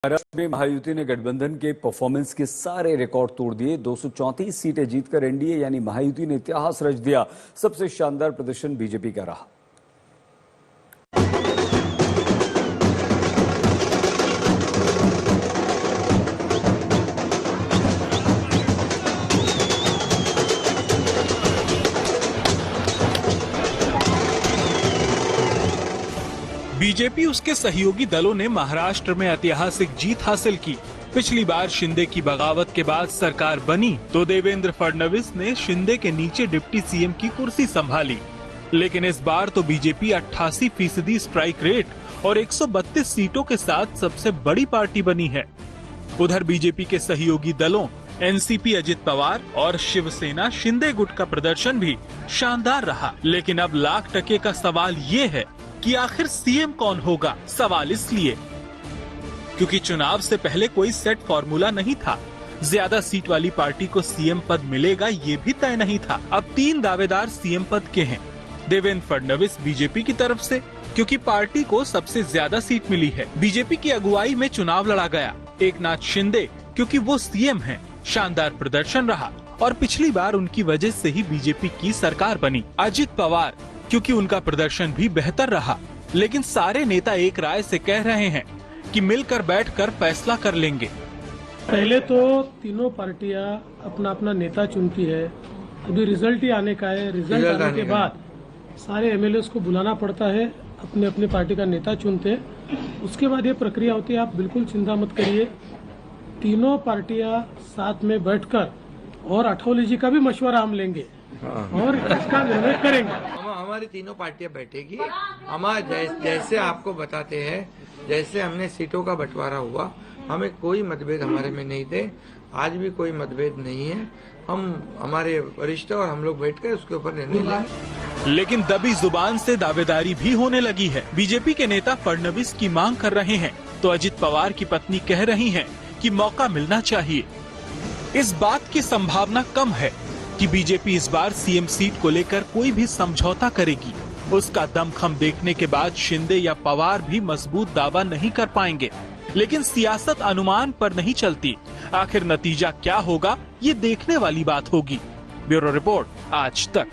महाराष्ट्र में महायुति ने गठबंधन के परफॉर्मेंस के सारे रिकॉर्ड तोड़ दिए। 234 सीटें जीतकर एनडीए यानी महायुति ने इतिहास रच दिया। सबसे शानदार प्रदर्शन बीजेपी का रहा। बीजेपी उसके सहयोगी दलों ने महाराष्ट्र में ऐतिहासिक जीत हासिल की। पिछली बार शिंदे की बगावत के बाद सरकार बनी तो देवेंद्र फडणवीस ने शिंदे के नीचे डिप्टी सीएम की कुर्सी संभाली, लेकिन इस बार तो बीजेपी 88% स्ट्राइक रेट और 132 सीटों के साथ सबसे बड़ी पार्टी बनी है। उधर बीजेपी के सहयोगी दलों एनसीपी अजित पवार और शिवसेना शिंदे गुट का प्रदर्शन भी शानदार रहा। लेकिन अब लाख टके का सवाल ये है कि आखिर सीएम कौन होगा। सवाल इसलिए क्योंकि चुनाव से पहले कोई सेट फॉर्मूला नहीं था। ज्यादा सीट वाली पार्टी को सीएम पद मिलेगा ये भी तय नहीं था। अब 3 दावेदार सीएम पद के हैं। देवेंद्र फडणवीस बीजेपी की तरफ से, क्योंकि पार्टी को सबसे ज्यादा सीट मिली है। बीजेपी की अगुवाई में चुनाव लड़ा गया। एकनाथ शिंदे, क्योंकि वो सीएम हैं, शानदार प्रदर्शन रहा और पिछली बार उनकी वजह से ही बीजेपी की सरकार बनी। अजित पवार, क्योंकि उनका प्रदर्शन भी बेहतर रहा। लेकिन सारे नेता एक राय से कह रहे हैं कि मिलकर बैठकर फैसला कर लेंगे। पहले तो तीनों पार्टियां अपना अपना नेता चुनती है। अभी रिजल्ट ही आने का है। रिजल्ट आने के बाद सारे एमएलएस को बुलाना पड़ता है, अपने अपने पार्टी का नेता चुनते हैं। उसके बाद ये प्रक्रिया होती है। आप बिल्कुल चिंता मत करिए, तीनों पार्टियां साथ में बैठकर और अठौली जी का भी मशवरा हम लेंगे और इसका निर्णय करेंगे। हमारी तीनों पार्टियां बैठेगी। हमारे जैसे आपको बताते हैं, जैसे हमने सीटों का बंटवारा हुआ, हमें कोई मतभेद हमारे में नहीं थे, आज भी कोई मतभेद नहीं है। हम हमारे वरिष्ठ और हम लोग बैठकर उसके ऊपर निर्णय लेंगे। लेकिन दबी जुबान से दावेदारी भी होने लगी है। बीजेपी के नेता फडणवीस की मांग कर रहे हैं तो अजित पवार की पत्नी कह रही हैं कि मौका मिलना चाहिए। इस बात की संभावना कम है कि बीजेपी इस बार सीएम सीट को लेकर कोई भी समझौता करेगी। उसका दमखम देखने के बाद शिंदे या पवार भी मजबूत दावा नहीं कर पाएंगे। लेकिन सियासत अनुमान पर नहीं चलती। आखिर नतीजा क्या होगा ये देखने वाली बात होगी। ब्यूरो रिपोर्ट, आज तक।